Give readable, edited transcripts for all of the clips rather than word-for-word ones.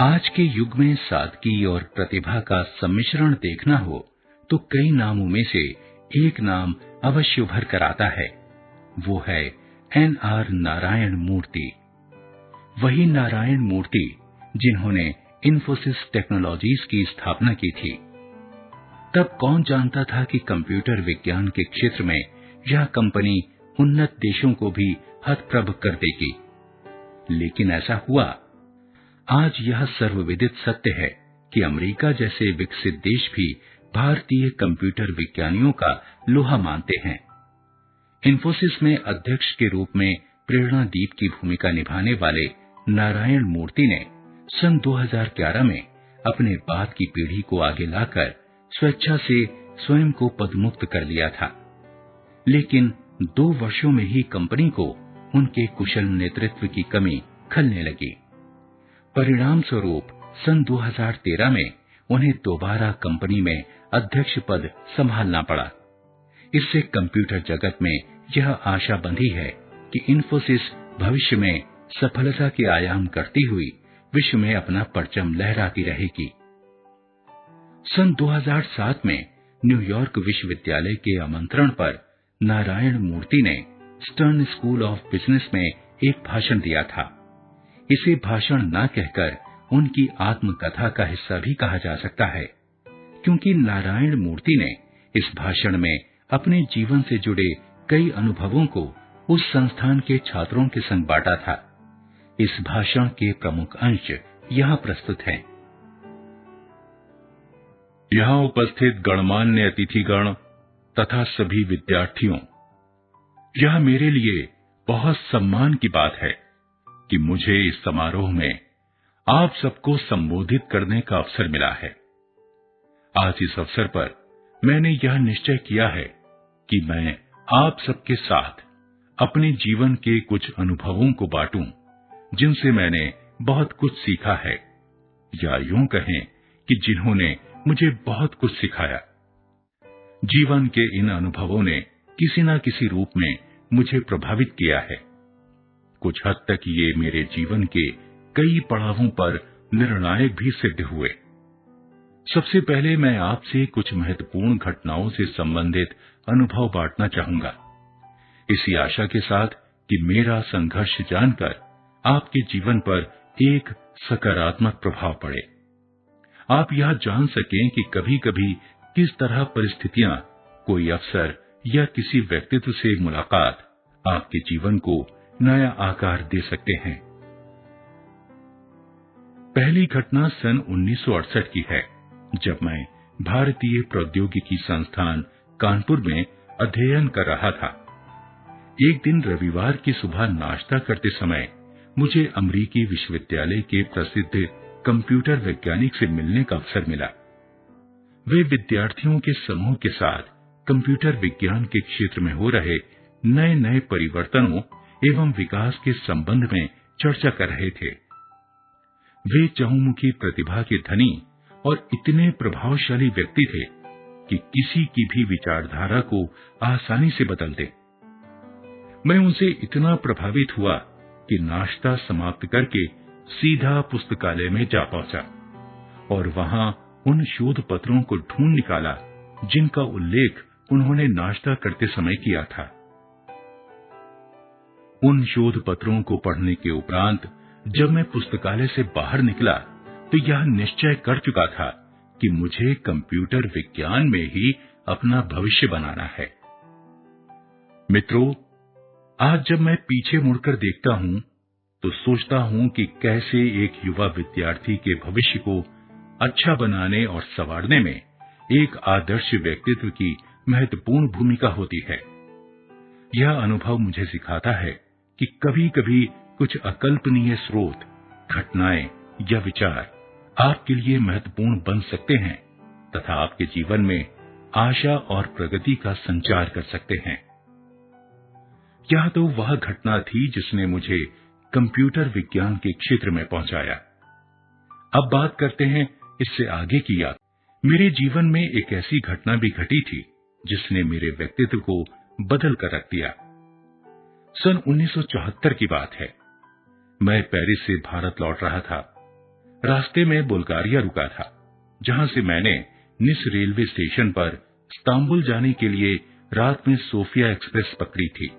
आज के युग में सादगी और प्रतिभा का सम्मिश्रण देखना हो तो कई नामों में से एक नाम अवश्य उभर कर आता है। वो है N.R. नारायण मूर्ति। वही नारायण मूर्ति जिन्होंने इन्फोसिस टेक्नोलॉजीज की स्थापना की थी। तब कौन जानता था कि कंप्यूटर विज्ञान के क्षेत्र में यह कंपनी उन्नत देशों को भी हतप्रभ कर देगी। लेकिन ऐसा हुआ। आज यह सर्वविदित सत्य है कि अमेरिका जैसे विकसित देश भी भारतीय कंप्यूटर विज्ञानियों का लोहा मानते हैं। इन्फोसिस में अध्यक्ष के रूप में प्रेरणादीप की भूमिका निभाने वाले नारायण मूर्ति ने सन 2011 में अपने बाद की पीढ़ी को आगे लाकर स्वेच्छा से स्वयं को पदमुक्त कर लिया था। लेकिन 2 वर्षों में ही कंपनी को उनके कुशल नेतृत्व की कमी खलने लगी। परिणाम स्वरूप सन 2013 में उन्हें दोबारा कंपनी में अध्यक्ष पद संभालना पड़ा। इससे कंप्यूटर जगत में यह आशा बंधी है कि इन्फोसिस भविष्य में सफलता के आयाम करती हुई विश्व में अपना परचम लहराती रहेगी। सन 2007 में न्यूयॉर्क विश्वविद्यालय के आमंत्रण पर नारायण मूर्ति ने स्टर्न स्कूल ऑफ बिजनेस में एक भाषण दिया था। इसे भाषण न कहकर उनकी आत्मकथा का हिस्सा भी कहा जा सकता है, क्योंकि नारायण मूर्ति ने इस भाषण में अपने जीवन से जुड़े कई अनुभवों को उस संस्थान के छात्रों के संग बांटा था। इस भाषण के प्रमुख अंश यहाँ प्रस्तुत हैं। यहाँ उपस्थित गणमान्य अतिथिगण तथा सभी विद्यार्थियों, यह मेरे लिए बहुत सम्मान की बात है कि मुझे इस समारोह में आप सबको संबोधित करने का अवसर मिला है। आज इस अवसर पर मैंने यह निश्चय किया है कि मैं आप सबके साथ अपने जीवन के कुछ अनुभवों को बांटूं, जिनसे मैंने बहुत कुछ सीखा है, या यूं कहें कि जिन्होंने मुझे बहुत कुछ सिखाया। जीवन के इन अनुभवों ने किसी न किसी रूप में मुझे प्रभावित किया है। कुछ हद तक ये मेरे जीवन के कई पड़ावों पर निर्णायक भी सिद्ध हुए। सबसे पहले मैं आपसे कुछ महत्वपूर्ण घटनाओं से संबंधित अनुभव बांटना चाहूंगा, इसी आशा के साथ कि मेरा संघर्ष जानकर आपके जीवन पर एक सकारात्मक प्रभाव पड़े। आप यह जान सकें कि कभी-कभी किस तरह परिस्थितियां, कोई अवसर या किसी व्यक्तित्व से मुलाकात आपके जीवन को नया आकार दे सकते हैं। पहली घटना सन 1968 की है, जब मैं भारतीय प्रौद्योगिकी संस्थान कानपुर में अध्ययन कर रहा था। एक दिन रविवार की सुबह नाश्ता करते समय मुझे अमेरिकी विश्वविद्यालय के प्रसिद्ध कंप्यूटर वैज्ञानिक से मिलने का अवसर मिला। वे विद्यार्थियों के समूह के साथ कंप्यूटर विज्ञान के क्षेत्र में हो रहे नए नए परिवर्तनों एवं विकास के संबंध में चर्चा कर रहे थे। वे चहुमुखी प्रतिभा के धनी और इतने प्रभावशाली व्यक्ति थे कि किसी की भी विचारधारा को आसानी से बदल दे। मैं उनसे इतना प्रभावित हुआ कि नाश्ता समाप्त करके सीधा पुस्तकालय में जा पहुंचा और वहां उन शोध पत्रों को ढूंढ निकाला जिनका उल्लेख उन्होंने नाश्ता करते समय किया था। उन शोध पत्रों को पढ़ने के उपरांत जब मैं पुस्तकालय से बाहर निकला तो यह निश्चय कर चुका था कि मुझे कंप्यूटर विज्ञान में ही अपना भविष्य बनाना है। मित्रों, आज जब मैं पीछे मुड़कर देखता हूं तो सोचता हूं कि कैसे एक युवा विद्यार्थी के भविष्य को अच्छा बनाने और संवारने में एक आदर्श व्यक्तित्व की महत्वपूर्ण भूमिका होती है। यह अनुभव मुझे सिखाता है कि कभी-कभी कुछ अकल्पनीय स्रोत, घटनाएं या विचार आपके लिए महत्वपूर्ण बन सकते हैं तथा आपके जीवन में आशा और प्रगति का संचार कर सकते हैं। यह तो वह घटना थी जिसने मुझे कंप्यूटर विज्ञान के क्षेत्र में पहुंचाया। अब बात करते हैं इससे आगे की यात्रा। मेरे जीवन में एक ऐसी घटना भी घटी थी जिसने मेरे व्यक्तित्व को बदल कर रख दिया। सन 1974 की बात है। मैं पेरिस से भारत लौट रहा था। रास्ते में बुल्गारिया रुका था, जहां से मैंने निस रेलवे स्टेशन पर इस्तांबुल जाने के लिए रात में सोफिया एक्सप्रेस पकड़ी थी।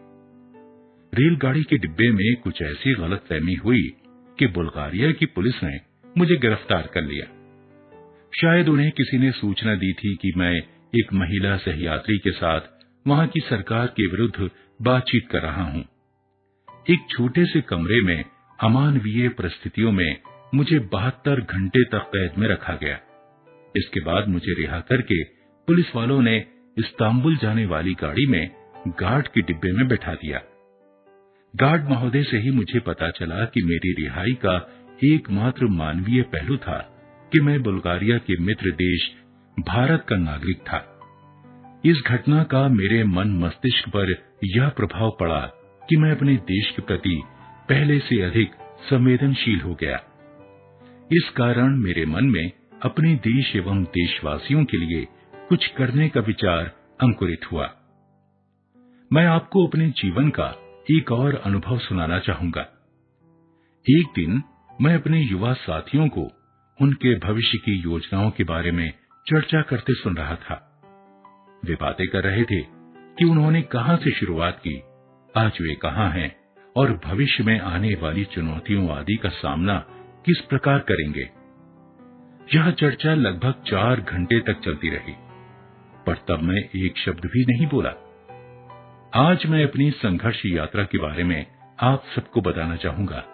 रेलगाड़ी के डिब्बे में कुछ ऐसी गलतफहमी हुई कि बुल्गारिया की पुलिस ने मुझे गिरफ्तार कर लिया। शायद उन्हें किसी ने सूचना दी थी कि मैं एक महिला सहयात्री के साथ वहां की सरकार के विरुद्ध बातचीत कर रहा हूं। एक छोटे से कमरे में अमानवीय परिस्थितियों में मुझे 72 घंटे तक कैद में रखा गया। इसके बाद मुझे रिहा करके पुलिस वालों ने इस्तांबुल जाने वाली गाड़ी में गार्ड के डिब्बे में बैठा दिया। गार्ड महोदय से ही मुझे पता चला कि मेरी रिहाई का एकमात्र मानवीय पहलू था कि मैं बुल्गारिया के मित्र देश भारत का नागरिक था। इस घटना का मेरे मन मस्तिष्क पर यह प्रभाव पड़ा कि मैं अपने देश के प्रति पहले से अधिक संवेदनशील हो गया। इस कारण मेरे मन में अपने देश एवं देशवासियों के लिए कुछ करने का विचार अंकुरित हुआ। मैं आपको अपने जीवन का एक और अनुभव सुनाना चाहूंगा। एक दिन मैं अपने युवा साथियों को उनके भविष्य की योजनाओं के बारे में चर्चा करते सुन रहा था। वे बातें कर रहे थे कि उन्होंने कहां से शुरुआत की, आज वे कहां हैं और भविष्य में आने वाली चुनौतियों आदि का सामना किस प्रकार करेंगे। यह चर्चा लगभग 4 घंटे तक चलती रही, पर तब मैं एक शब्द भी नहीं बोला। आज मैं अपनी संघर्ष यात्रा के बारे में आप सबको बताना चाहूंगा,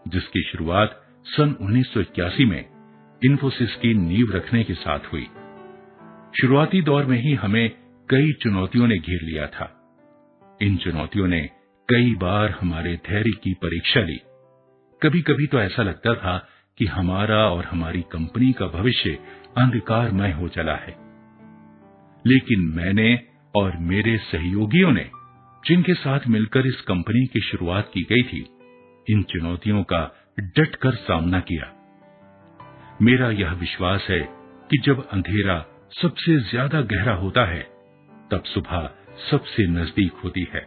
जिसकी शुरुआत सन 1981 में इन्फोसिस की नींव रखने के साथ हुई। शुरुआती दौर में ही हमें कई चुनौतियों ने घेर लिया था। इन चुनौतियों ने कई बार हमारे धैर्य की परीक्षा ली। कभी कभी तो ऐसा लगता था कि हमारा और हमारी कंपनी का भविष्य अंधकारमय हो चला है। लेकिन मैंने और मेरे सहयोगियों ने, जिनके साथ मिलकर इस कंपनी की शुरुआत की गई थी, इन चुनौतियों का डटकर सामना किया। मेरा यह विश्वास है कि जब अंधेरा सबसे ज्यादा गहरा होता है, तब सुबह सबसे नजदीक होती है।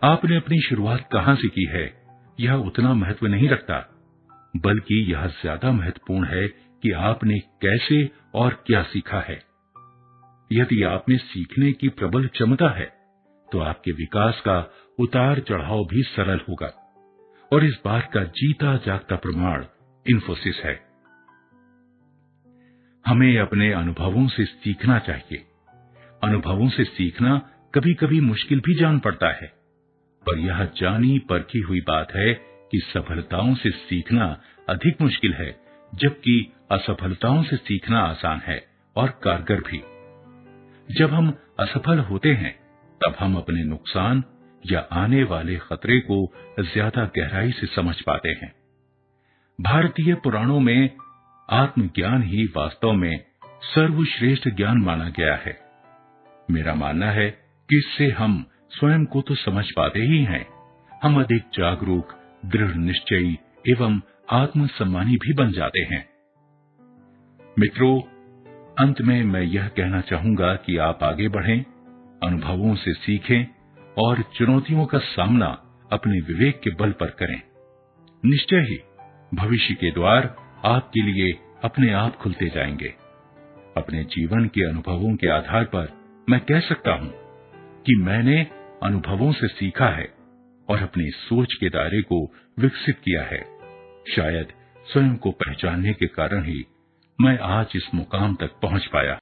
आपने अपनी शुरुआत कहां से की है, यह उतना महत्व नहीं रखता, बल्कि यह ज्यादा महत्वपूर्ण है कि आपने कैसे और क्या सीखा है। यदि आप में सीखने की प्रबल क्षमता है, तो आपके विकास का उतार चढ़ाव भी सरल होगा, और इस बात का जीता जागता प्रमाण इन्फोसिस है। हमें अपने अनुभवों से सीखना चाहिए। अनुभवों से सीखना कभी कभी मुश्किल भी जान पड़ता है, पर यह जानी परखी हुई बात है कि सफलताओं से सीखना अधिक मुश्किल है, जबकि असफलताओं से सीखना आसान है और कारगर भी। जब हम असफल होते हैं, तब हम अपने नुकसान या आने वाले खतरे को ज्यादा गहराई से समझ पाते हैं। भारतीय पुराणों में आत्मज्ञान ही वास्तव में सर्वश्रेष्ठ ज्ञान माना गया है। मेरा मानना है कि इससे हम स्वयं को तो समझ पाते ही हैं, हम अधिक जागरूक, दृढ़ निश्चयी एवं आत्मसम्मानी भी बन जाते हैं। मित्रों, अंत में मैं यह कहना चाहूंगा कि आप आगे बढ़ें, अनुभवों से सीखें और चुनौतियों का सामना अपने विवेक के बल पर करें। निश्चय ही भविष्य के द्वार आपके लिए अपने आप खुलते जाएंगे। अपने जीवन के अनुभवों के आधार पर मैं कह सकता हूं कि मैंने अनुभवों से सीखा है और अपनी सोच के दायरे को विकसित किया है। शायद स्वयं को पहचानने के कारण ही मैं आज इस मुकाम तक पहुंच पाया।